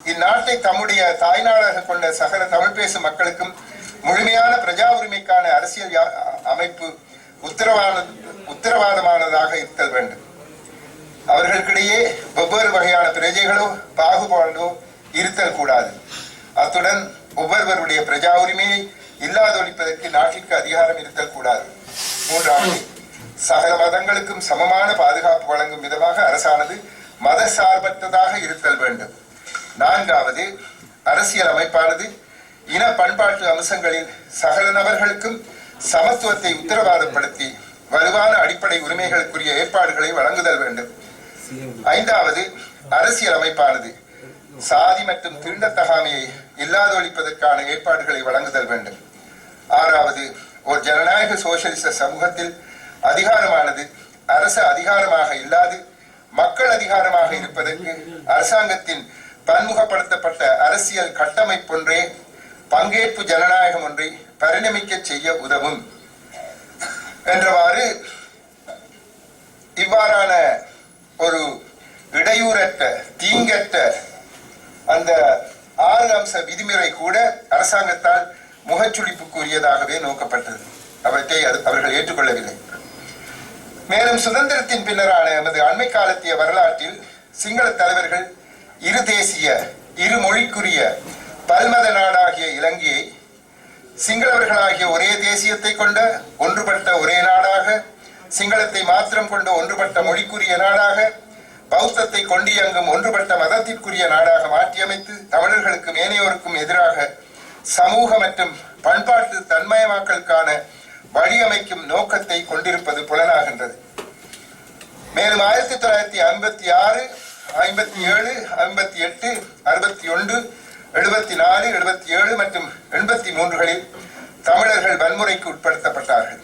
இந்நாட்டை தம்முடைய தாய்நாடாக கொண்ட சகல தமிழ் பேசும் மக்களுக்கும் முழுமையான பிரஜா உரிமைக்கான அரசியல் அமைப்பு உத்தரவாதமானதாக இருத்தல் வேண்டும். அவர்களுக்கிடையே வெவ்வேறு வகையான பிரஜைகளோ பாகுபாடோ இருத்தல் கூடாது. அத்துடன் ஒவ்வொருவருடைய பிரஜா உரிமையை இல்லாதொழிப்பதற்கு நாட்டிற்கு அதிகாரம் இருத்தல் கூடாது. மூன்றாவது, சகல மதங்களுக்கும் சமமான பாதுகாப்பு வழங்கும் விதமாக அரசானது மத சார்பற்றதாக இருத்தல் வேண்டும். நான்காவது, அரசியல் அமைப்பானது இன பண்பாட்டு அம்சங்களில் சகல நபர்களுக்கும் சமத்துவத்தை உத்தரவாதப்படுத்தி வலுவான அடிப்படை உரிமைகளுக்குரிய ஏற்பாடுகளை வழங்குதல் வேண்டும். ஐந்தாவது, அரசியல் அமைப்பானது சாதி மற்றும் தீண்டத்தகாமையை இல்லாதொழிப்பதற்கான ஏற்பாடுகளை வழங்குதல் வேண்டும். ஆறாவது, ஒரு ஜனநாயக சோசியலிச சமூகத்தில் அதிகாரமானது அரச அதிகாரமாக இல்லாது மக்கள் அதிகாரமாக இருப்பதற்கு அரசாங்கத்தின் பன்முகப்படுத்தப்பட்ட அரசியல் கட்டமைப்பொன்றே பங்கேற்பு ஜனநாயகம் ஒன்றை பரிணமிக்க செய்ய உதவும் என்றவாறு இவ்வாறான ஒரு இடையூறற்ற தீங்கற்ற அந்த 6 அம்ச விதிமுறை கூட அரசாங்கத்தால் முகச்சுளிப்புக்குரியதாகவே நோக்கப்பட்டது. அவற்றை அவர்கள் ஏற்றுக்கொள்ளவில்லை. மேலும் சுதந்திரத்தின் பின்னரான எமது அண்மை காலத்திய வரலாற்றில் சிங்கள தலைவர்கள் இரு தேசிய இரு மொழிக்குரிய பல்மத நாடாகிய இலங்கையை சிங்களவர்களாகிய ஒரே தேசியத்தை கொண்ட ஒன்றுபட்ட ஒரே நாடாக, சிங்களத்தை மாத்திரம் கொண்ட ஒன்றுபட்ட மொழிக்குரிய நாடாக, பௌத்தத்தை கொண்டு இயங்கும் ஒன்றுபட்ட மதத்திற்குரிய நாடாக மாற்றியமைத்து தமிழர்களுக்கும் ஏனையோருக்கும் எதிராக சமூக மற்றும் பண்பாட்டு தன்மயமாக்கலுக்கான வழியமைக்கும் நோக்கத்தை கொண்டிருப்பது புலனாகின்றது. மேலும் 1956, 57, 58, 61, 74, 77 மற்றும் 83களில் தமிழர்கள் வன்முறைக்கு உட்படுத்தப்பட்டார்கள்.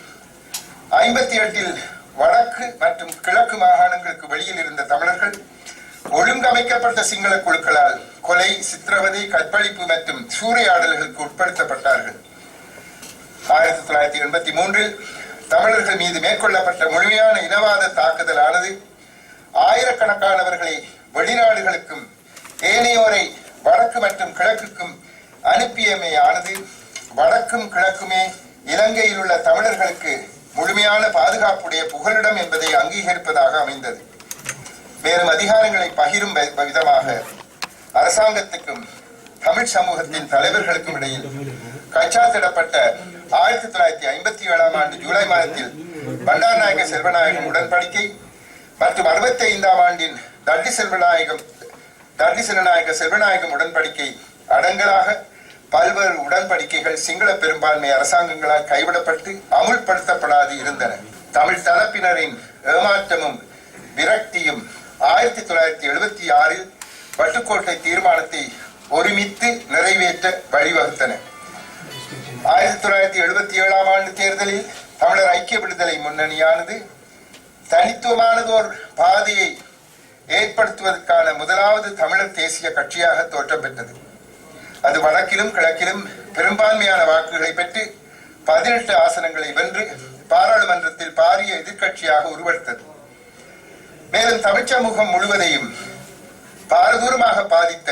58இல் வடக்கு மற்றும் கிழக்கு மாகாணங்களுக்கு வெளியில் இருந்த தமிழர்கள் ஒழுங்கமைக்கப்பட்ட சிங்கள குழுக்களால் கொலை, சித்திரவதை, கற்பழிப்பு மற்றும் சூறையாடல்களுக்கு உட்படுத்தப்பட்டார்கள். 1983இல் தமிழர்கள் மீது மேற்கொள்ளப்பட்ட முழுமையான இனவாத தாக்குதலானது ஆயிரக்கணக்கானவர்களை வெளிநாடுகளுக்கும் ஏனையோரை வடக்கு மற்றும் கிழக்குக்கும் அனுப்பியமையானது வடக்கும் கிழக்குமே இலங்கையில் உள்ள தமிழர்களுக்கு முழுமையான பாதுகாப்புடைய புகலிடம் என்பதை அங்கீகரிப்பதாக அமைந்தது. மேலும் அதிகாரங்களை பகிரும் விதமாக அரசாங்கத்துக்கும் தமிழ் சமூகத்தின் தலைவர்களுக்கும் இடையில் கைச்சாத்திடப்பட்ட 1957ஆம் ஆண்டு ஜூலை மாதத்தில் பண்டாரநாயக செல்வநாயகம் உடன்படிக்கை மற்றும் 65ஆம் ஆண்டின் தர்டி செல்வநாயகம் உடன்படிக்கை அடங்கலாக பல்வேறு உடன்படிக்கைகள் சிங்கள பெரும்பான்மை அரசாங்கங்களால் கைவிடப்பட்டு அமுல்படுத்தப்படாது இருந்தன. தமிழ் தரப்பினரின் ஏமாற்றமும் விரக்தியும் 1976இல் வட்டுக்கோட்டை தீர்மானத்தை ஒருமித்து நிறைவேற்ற வழிவகுத்தன. 1977ஆம் ஆண்டு தேர்தலில் தமிழர் ஐக்கிய விடுதலை முன்னணியானது தனித்துவமானதோர் பாதையை ஏற்படுத்துவதற்கான முதலாவது தமிழர் தேசிய கட்சியாக தோற்றம் பெற்றது. அது வடக்கிலும் கிழக்கிலும் பெரும்பான்மையான வாக்குகளை பெற்று 18 ஆசனங்களை வென்று பாராளுமன்றத்தில் பாரிய எதிர்கட்சியாக உருவெடுத்தது. மேலும் தமிழ் சமூகம் முழுவதையும் பாரதூரமாக பாதித்த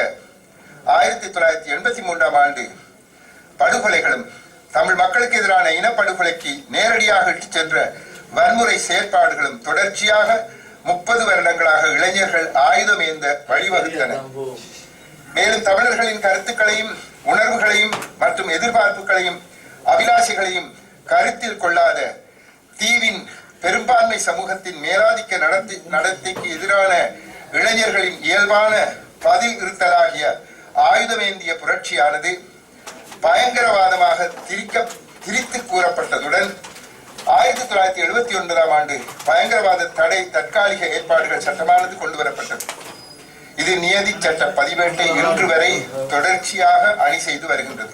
1983ஆம் ஆண்டு படுகொலைகளும் தமிழ் மக்களுக்கு எதிரான இனப்படுகொலைக்கு நேரடியாக இட்டுச் சென்ற வன்முறை செயற்பாடுகளும் தொடர்ச்சியாக 30 வருடங்களாக இளைஞர்கள் ஆயுதம் ஏந்த வழிவகுத்தன. மேலும் தமிழர்களின் கருத்துக்களையும் உணர்வுகளையும் மற்றும் எதிர்பார்ப்புகளையும் அபிலாஷைகளையும் கருத்தில் கொள்ளாத தீவின் பெரும்பான்மை சமூகத்தின் மேலாதிக்க நடத்தைக்கு எதிரான இளைஞர்களின் இயல்பான பதில் இருத்தலாகிய ஆயுதமேந்திய புரட்சியானது பயங்கரவாதமாக திரித்து கூறப்பட்டதுடன் 1979ஆம் ஆண்டு பயங்கரவாத தடை தற்காலிக ஏற்பாடுகள் சட்டமானது கொண்டுவரப்பட்டது. இது நியதி சட்ட பதிவேட்டை இன்று வரை தொடர்ச்சியாக அணி செய்து வருகின்றது.